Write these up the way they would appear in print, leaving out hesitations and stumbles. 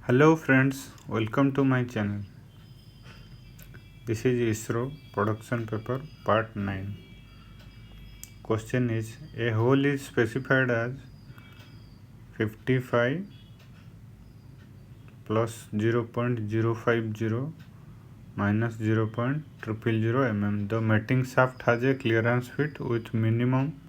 Hello friends, welcome to my channel. This is Isro production paper part 9. Question is, a hole is specified as 55 plus 0.050 minus 0.000 mm. The mating shaft has a clearance fit with minimum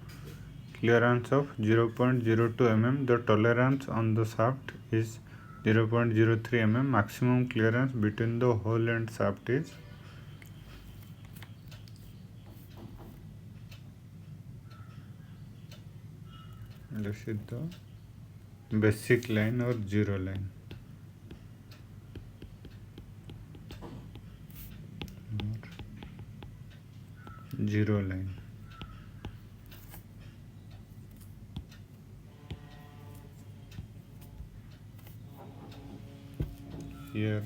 clearance of 0.02 mm. The tolerance on the shaft is 0.03 mm. Maximum clearance between the hole and shaft is this is the basic line or zero line. Zero line. Here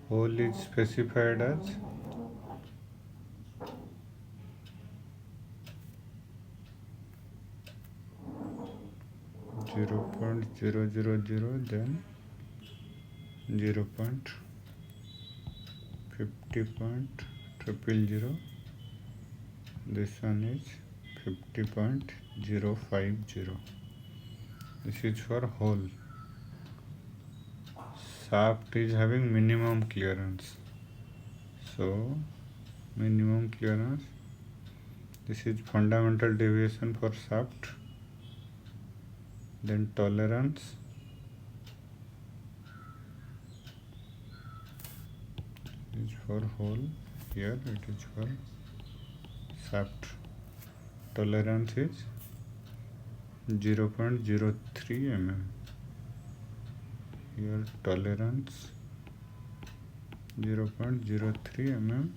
hole is specified as 0.000, then 0.50.000. This one is 50.050. This is for hole. Shaft is having minimum clearance. So minimum clearance. This is fundamental deviation for shaft. Then tolerance is for hole. Here it is for shaft. Tolerance is 0.03 mm. Here tolerance 0.03 mm.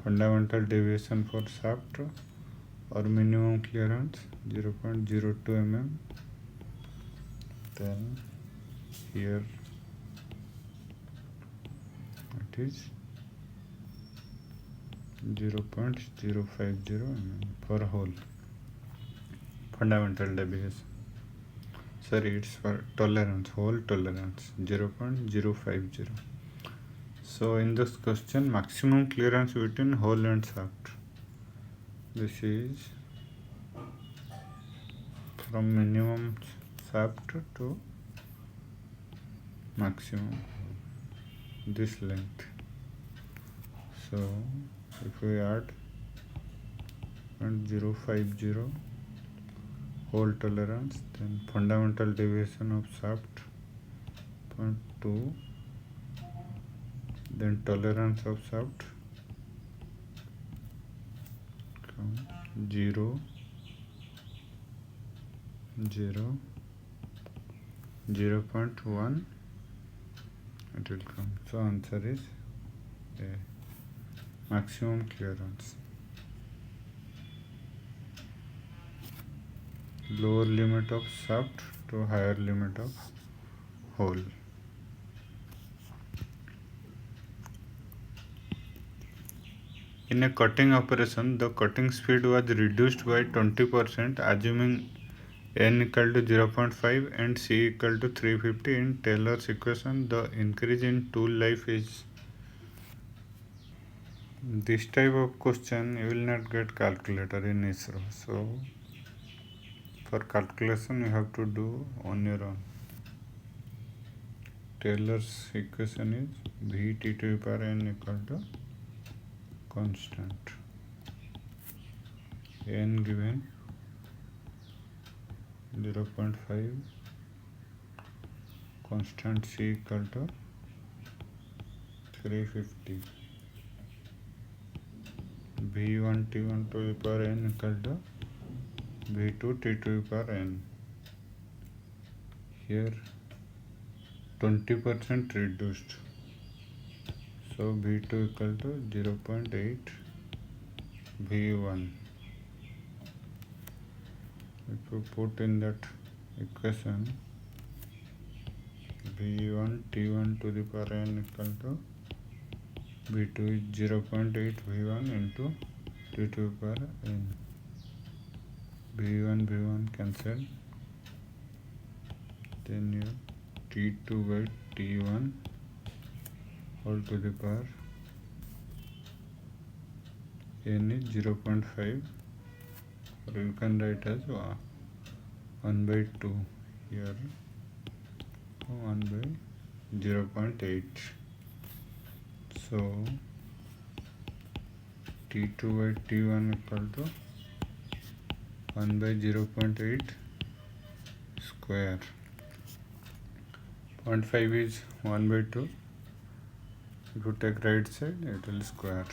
Fundamental deviation for shaft or minimum clearance 0.02 mm. Then here it is 0.050 mm for hole. Fundamental deviation. Sorry, it's for tolerance, hole tolerance 0.050. So in this question, maximum clearance between hole and shaft. This is from minimum shaft to maximum this length. So if we add 0.050 hole tolerance, then fundamental deviation of shaft 0.2, then tolerance of shaft 0, 0.1, it will come. So answer is A, maximum clearance. Lower limit of shaft to higher limit of hole. In a cutting operation, the cutting speed was reduced by 20%, assuming n equal to 0.5 and c equal to 350 in Taylor's equation. The increase in tool life is. This type of question you will not get calculator in Isro. So for calculation you have to do on your own. Taylor's equation is Vt to the power n equal to constant. N given 0.5, constant c equal to 350. V1 T1 to the power n equal to V2 T to the power n. Here 20% reduced. So V2 equal to 0.8 V1. If you put in that equation V1 T1 to the power n equal to V2 is 0.8 V1 into T to the power n. V1 cancel. Then your T2 by T1 whole to the power n is 0.5, or you can write as 1 by 2 here, 1 by 0.8. So T2 by T1 equal to 1 by 0.8 square. 0.5 is 1 by 2. If you take right side, it will square.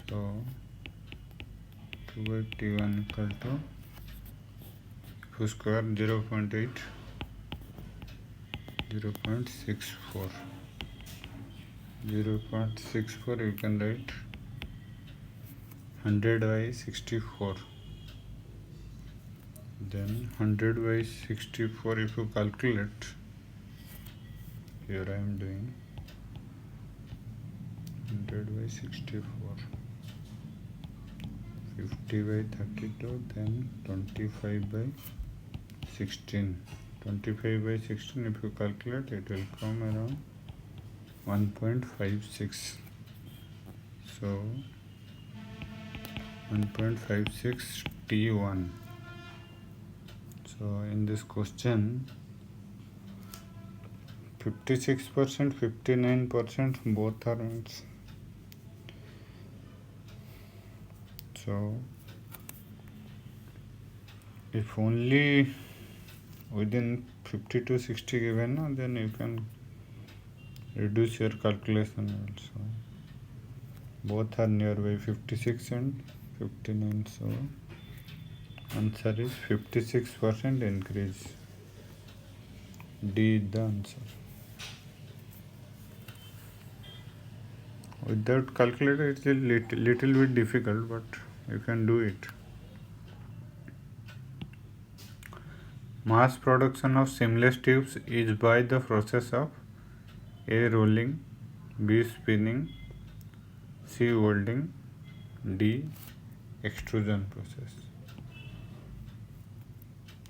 So 2 by T1 equal to, if you square 0.8, 0.64. 0.64 you can write 100 by 64. Then 100 by 64 if you calculate, here I am doing 100 by 64, 50 by 32, then 25 by 16. 25 by 16 if you calculate, it will come around 1.56. So 1.56 T1. So in this question 56%, 59% both are means. So if only within 50 to 60 given, then you can reduce your calculation also. Both are nearby, 56 and 59. So answer is 56% increase. D is the answer. Without calculator it is little bit difficult, but you can do it. Mass production of seamless tubes is by the process of A. Rolling, B. Spinning, C. Welding, D. Extrusion process.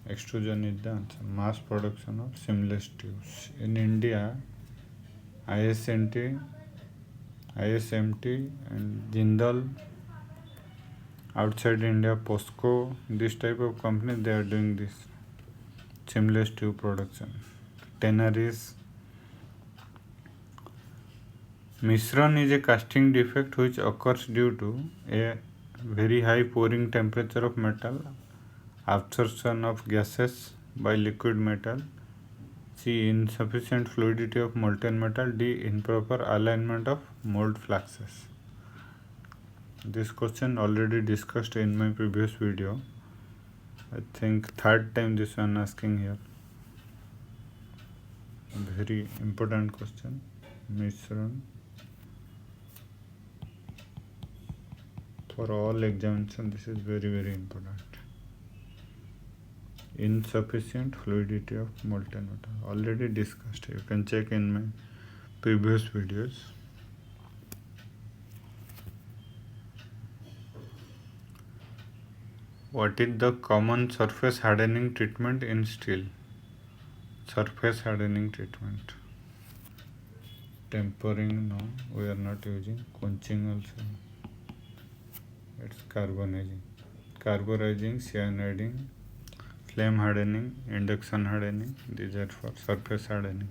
Extrusion is the answer. Mass production of seamless tubes. In India, ISMT and Jindal. Outside India, POSCO, this type of company, they are doing this seamless tube production. Tenaris. Misran is a casting defect which occurs due to a very high pouring temperature of metal, absorption of gases by liquid metal, C. insufficient fluidity of molten metal, D. improper alignment of mold fluxes. This question already discussed in my previous video. I think third time this one asking here. Very important question. Misran. For all examination, this is very important. Insufficient fluidity of molten metal. Already discussed. You can check in my previous videos. What is the common surface hardening treatment in steel? Surface hardening treatment. Tempering, no, we are not using. Quenching also. It's carbonizing. Carburizing, cyaniding, flame hardening, induction hardening. These are for surface hardening.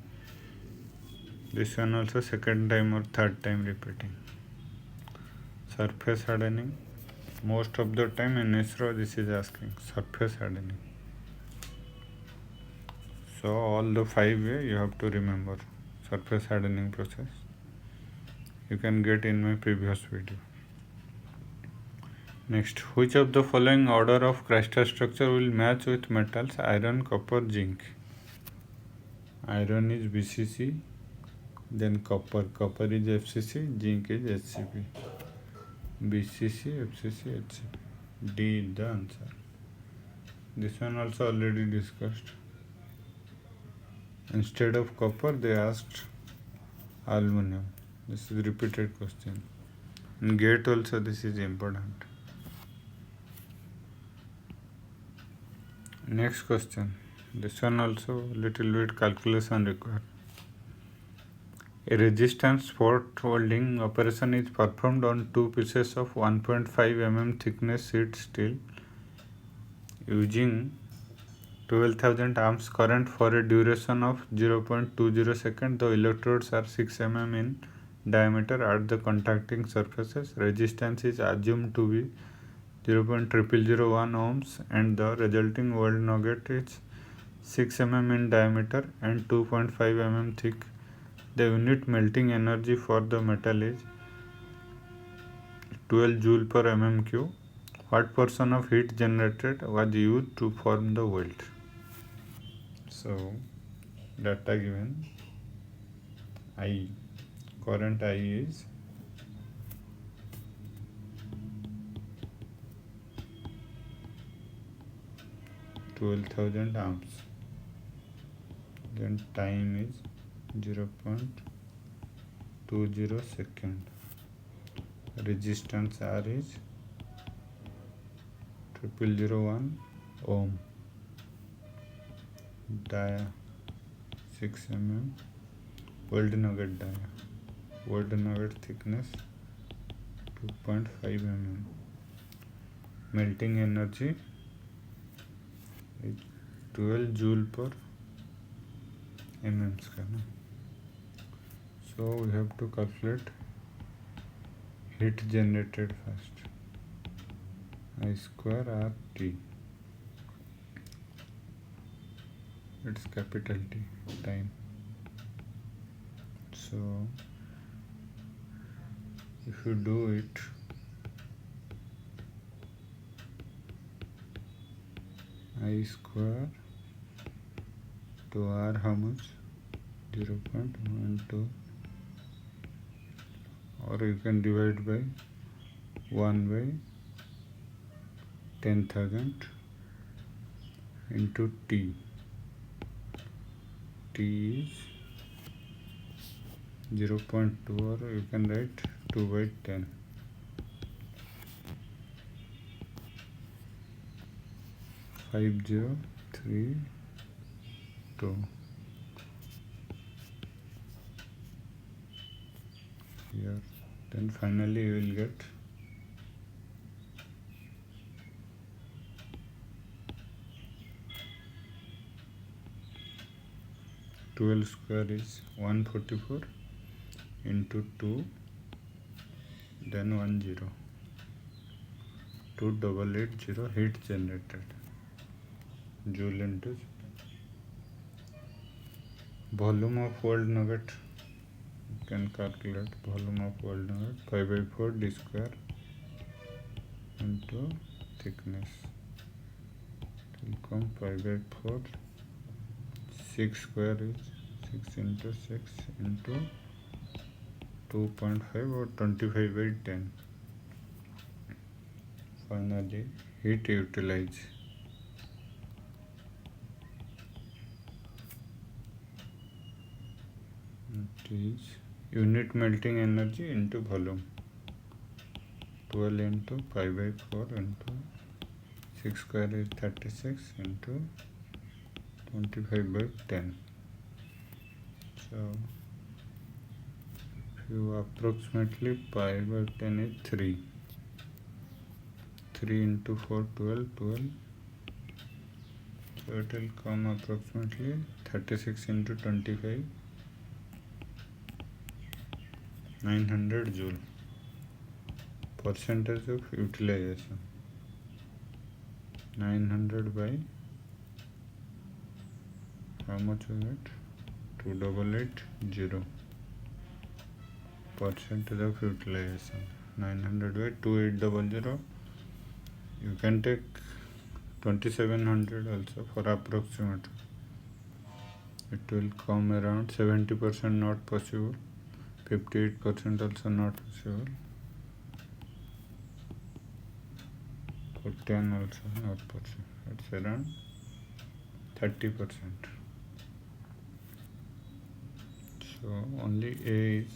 This one also second time or third time repeating. Surface hardening. Most of the time in Isro this is asking surface hardening. So all the 5 way you have to remember surface hardening process. You can get in my previous video. Next, which of the following order of crystal structure will match with metals iron, copper, zinc? Iron is BCC, then copper is FCC, zinc is HCP. BCC, FCC, HCP. D is the answer. This one also already discussed. Instead of copper, they asked aluminum. This is repeated question. In GATE also this is important. Next question. This one also little bit calculation required. A resistance spot welding operation is performed on two pieces of 1.5 mm thickness sheet steel using 12,000 amps current for a duration of 0.20 seconds. The electrodes are 6 mm in diameter at the contacting surfaces. Resistance is assumed to be 0.0001 ohms and the resulting weld nugget is 6 mm in diameter and 2.5 mm thick. The unit melting energy for the metal is 12 joule per mm cube. What portion of heat generated was used to form the weld? So data given, I, current I is 12,000 amps, then time is 0.20 second, resistance R is 0001 ohm, dia 6 mm, weld nugget dia, weld nugget thickness 2.5 mm, melting energy is 12 joule per mm square. So we have to calculate heat generated first. I square R T, it's capital T, time. So if you do it, I square to R how much? 0.12, or you can divide by 1 by 10,000 into T. T is 0.2, or you can write 2 by 10. 5032. Here, then finally you will get 12 square is 144 into 2, then 10, 2880 heat generated, joule into volume of weld nugget. You can calculate volume of weld nugget 5 by 4 d square into thickness. It will come 5 by 4, 6 square is 6 into 6 into 2.5 or 25 by 10. Finally, heat utilized. It is unit melting energy into volume. 12 into 5 by 4 into 6 square is 36 into 25 by 10. So you approximately pi by 10 is 3. 3 into 4, 12, 12. So it will come approximately 36 into 25, 900 joule. Percentage of utilization, 900 by how much was it? 2880. Percentage of utilization, 900 by 2800. You can take 2700 also for approximate. It will come around 70% not possible, 58% also not possible, for 10 also not possible. It's around 30%. So only A is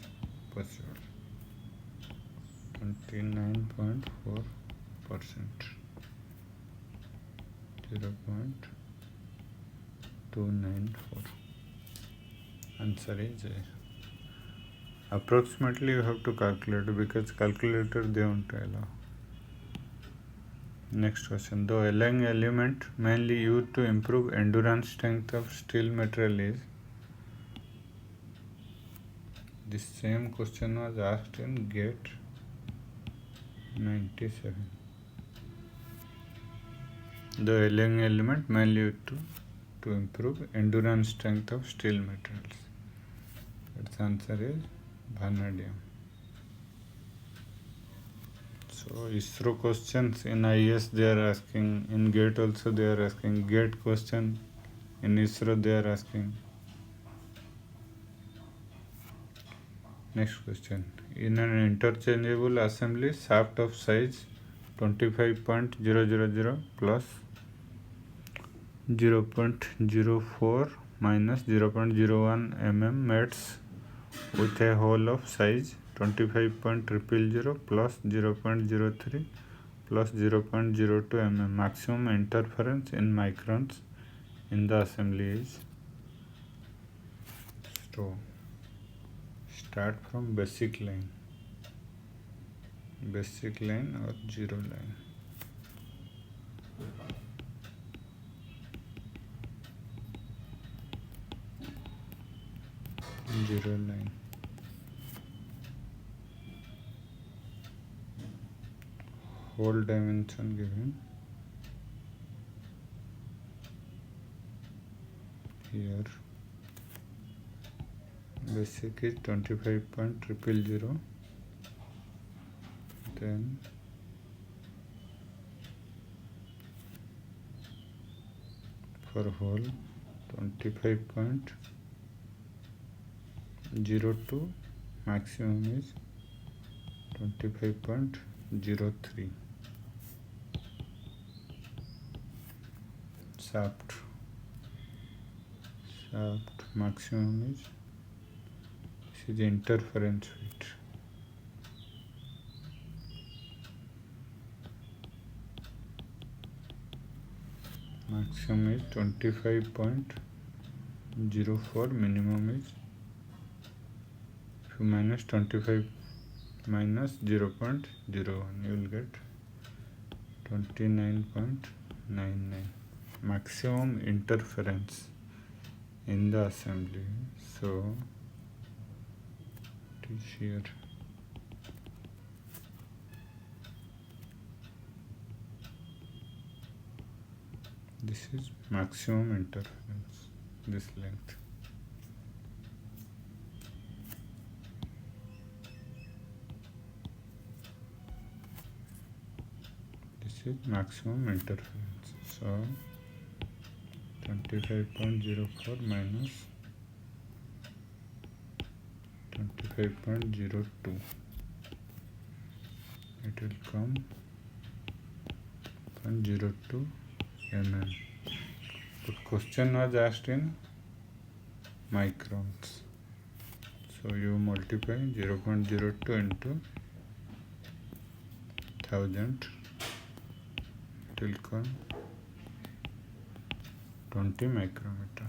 possible, 29.4%, 0.20. 294. Answer is A. Approximately you have to calculate because calculator they won't allow. Next question. The alloying element mainly used to improve endurance strength of steel material is. This same question was asked in GATE 97. The alloying element mainly used to improve endurance strength of steel materials. Its answer is vanadium. So Isro questions in IS they are asking, in GATE also they are asking, GATE question in Isro they are asking. Next question. In an interchangeable assembly, shaft of size 25.000 plus 0.04 minus 0.01 mm mates with a hole of size 25.000 plus 0.03 plus 0.02 mm. Maximum interference in microns in the assembly is. So start from basic line or zero line. Zero line. Hole dimension given here. Basic is 25.000. Then for hole 25.02, maximum is 25.03. Shaft maximum is, this is interference width. Maximum is 25.04, minimum is, if you minus 25 minus 0.01, you will get 29.99. Maximum interference in the assembly. So it is here. This is maximum interference, this length. This is maximum interference. So 25.04 minus 25.02. It will come 0.02 mm. The question was asked in microns. So you multiply 0.02 into 1000. It will come 20 micrometer.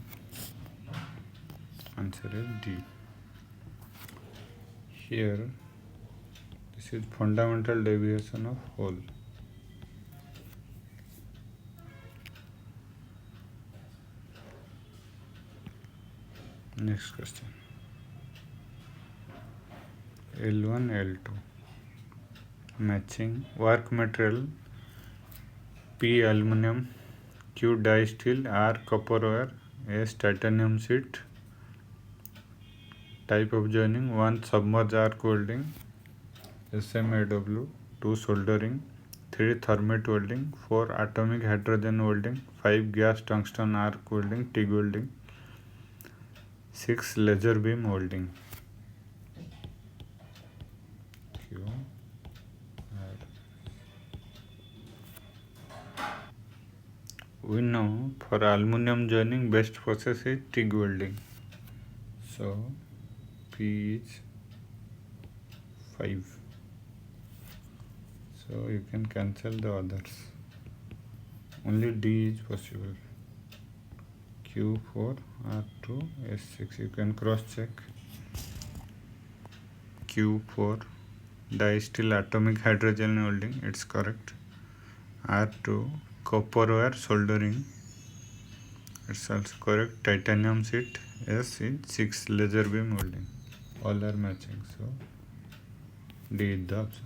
Answer is D. Here, this is fundamental deviation of hole. Next question. L1, L2. Matching work material P aluminum, Q die steel, R copper wire, S titanium sheet. Type of joining: 1 submerged arc welding, SMAW, 2 soldering, 3 thermite welding, 4 atomic hydrogen welding, 5 gas tungsten arc welding, TIG welding, 6 laser beam welding. Q, R. We know for aluminum joining best process is TIG welding. So P is 5. So you can cancel the others. Only D is possible. Q Q4 R2 S6. You can cross check. Q4 distill atomic hydrogen welding, it's correct. R2 copper wire soldering, it's also correct. Titanium sheet, S is 6 laser beam welding. All are matching, so D is the option.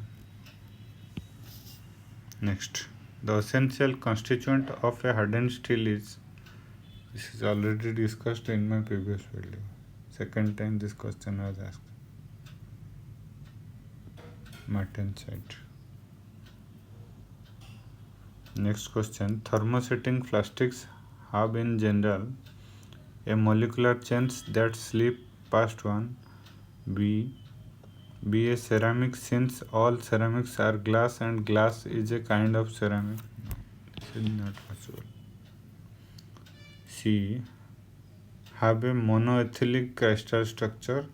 Next, the essential constituent of a hardened steel is, this is already discussed in my previous video. Second time this question was asked. Martensite. Next question, thermosetting plastics have in general a molecular chains that slip past one. Be a ceramic, since all ceramics are glass and glass is a kind of ceramic. No, this is not possible. C, have a monoethylene crystal structure.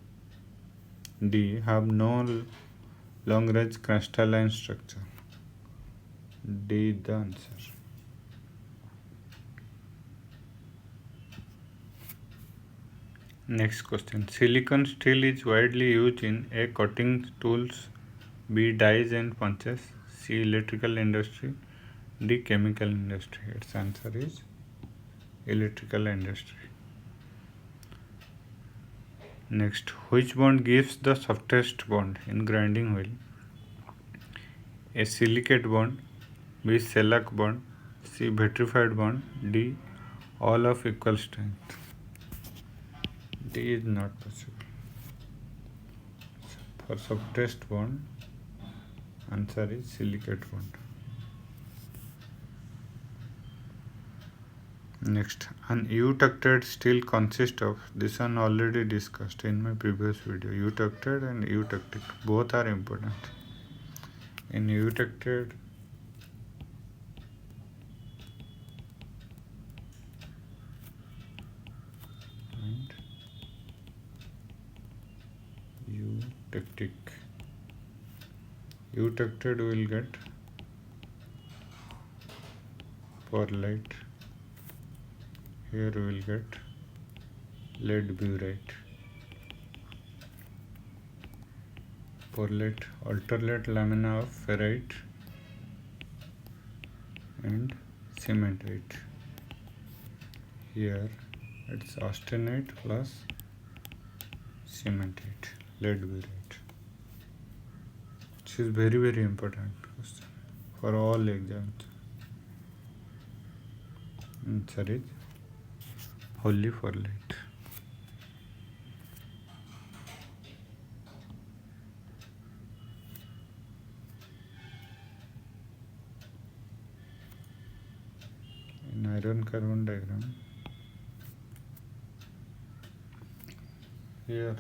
D, have no long range crystalline structure. D is the answer. Next question, silicon steel is widely used in A, cutting tools, B, dyes and punches, C, electrical industry, D, chemical industry. Its answer is electrical industry. Next, which bond gives the softest bond in grinding wheel? A, silicate bond, B, shellac bond, C, vitrified bond, D, all of equal strength. D is not possible. For softest bond, answer is silicate bond. Next, an eutected steel consists of, this one already discussed in my previous video. Eutected and eutectic, both are important. In eutected, and eutectic. Eutected will get perlite. Here we will get lead burite. Perlite, alternate lamina of ferrite and cementite. Here it's austenite plus cementite, lead burite. This is very, very important question for all exams. Answer is holy perlite. In iron carbon diagram, here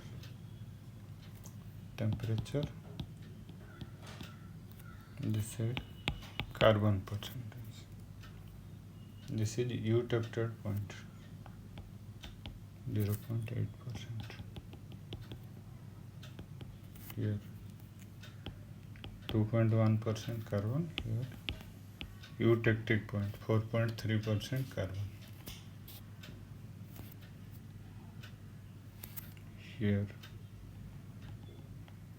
temperature, this side carbon percentage. This is eutected point, 0.8%. Here 2.1% carbon, here eutectic point, 4.3% carbon. Here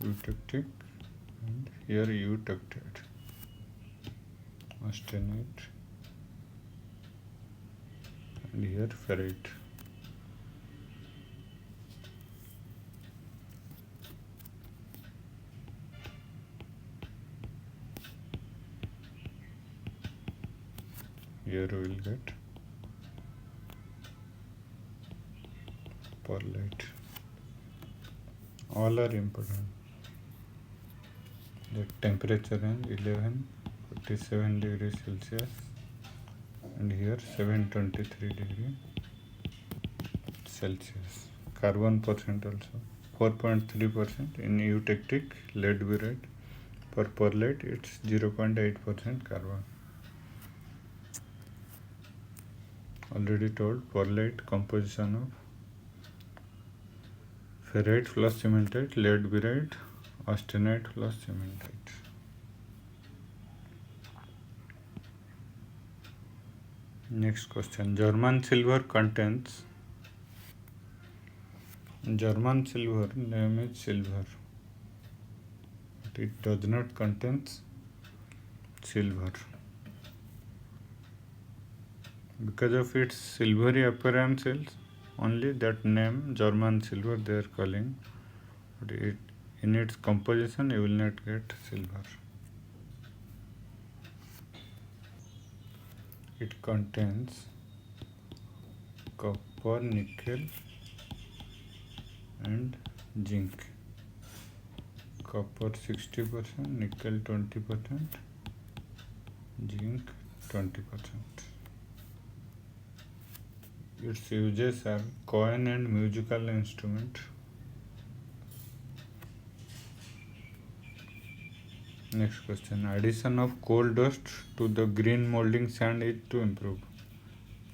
eutectic and here eutected, austenite and here ferrite. Here we will get perlite. All are important. The temperature is 1147 degrees Celsius and here 723 degrees Celsius. Carbon percent also 4.3% in eutectic lead burite. For perlite it's 0.8% carbon. Already told, perlite composition of ferrite plus cementite, lead burite, austenite plus cementite. Next question. German silver name is silver, but it does not contain silver. Because of its silvery appearances, only that name German silver they are calling, but in its composition you will not get silver. It contains copper, nickel and zinc. Copper 60%, nickel 20%, zinc 20%. Its uses are coin and musical instrument. Next question. Addition of coal dust to the green molding sand is to improve.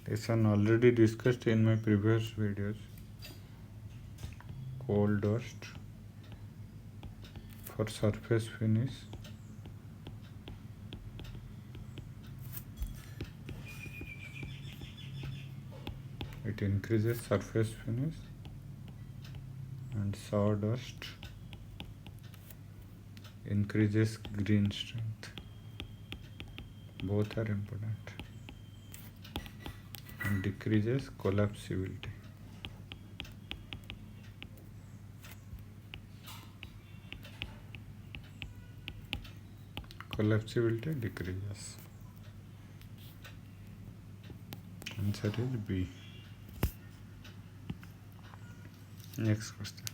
This one already discussed in my previous videos. Coal dust for surface finish. It increases surface finish, and sawdust increases green strength. Both are important, and decreases collapsibility. Collapsibility decreases. Answer is B. Next question.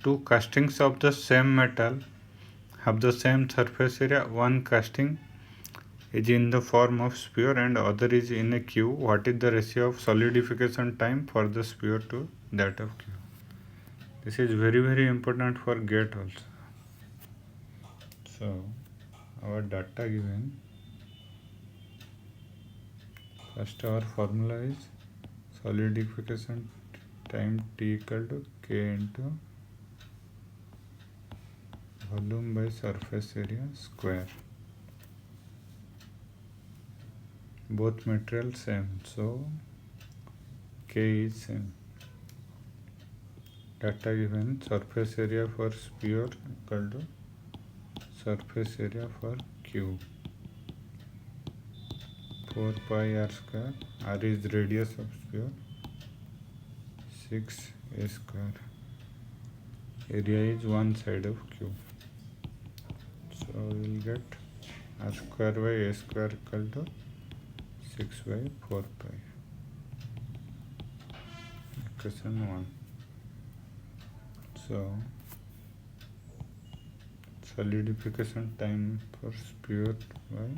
Two castings of the same metal have the same surface area. One casting is in the form of sphere and other is in a cube. What is the ratio of solidification time for the sphere to that of cube? This is very important for GATE also. So our data given, first our formula is solidification time T equal to K into volume by surface area square. Both materials same, so K is same. Data given, surface area for sphere equal to surface area for cube. 4 pi r square. R is radius of sphere. 6 a square. Area is one side of cube. So we will get r square by a square equal to 6 by 4 pi. Question 1. So solidification time for sphere by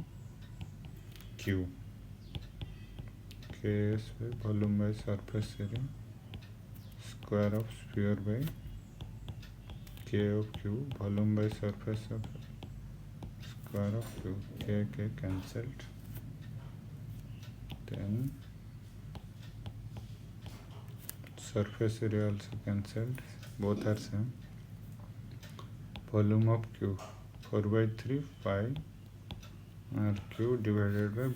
Q. Ks by volume by surface area square of sphere by K of Q, volume by surface of square of Q. K cancelled. Then surface area also cancelled. Both are same. Volume of Q 4 by 3 pi r q divided by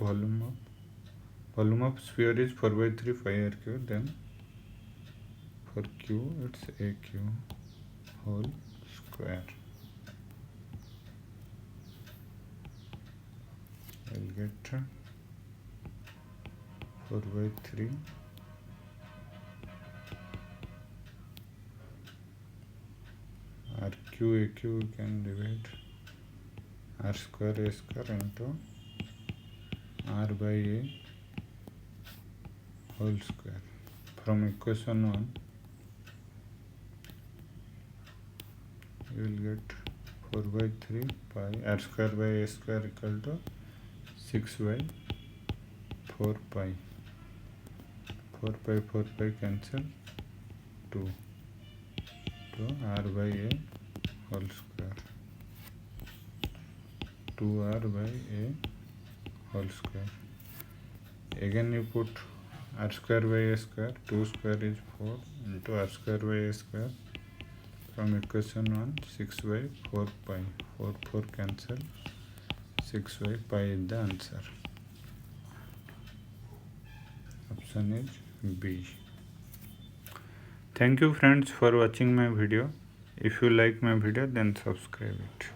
volume of sphere is 4 by 3 pi r q. Then for Q it's AQ whole square. I'll get 4 by 3 RQ AQ we can divide R square A square into R by A whole square. From equation 1 you will get 4 by 3 pi R square by A square equal to 6 by 4 pi. 4 pi cancel 2 to R by A whole square. 2R by A whole square. Again you put R square by A square. 2 square is 4 into R square by A square. From equation 1 6 by 4 pi. 4 cancel. 6 by pi is the answer. option is B. Thank you friends for watching my video. If you like my video, then subscribe it.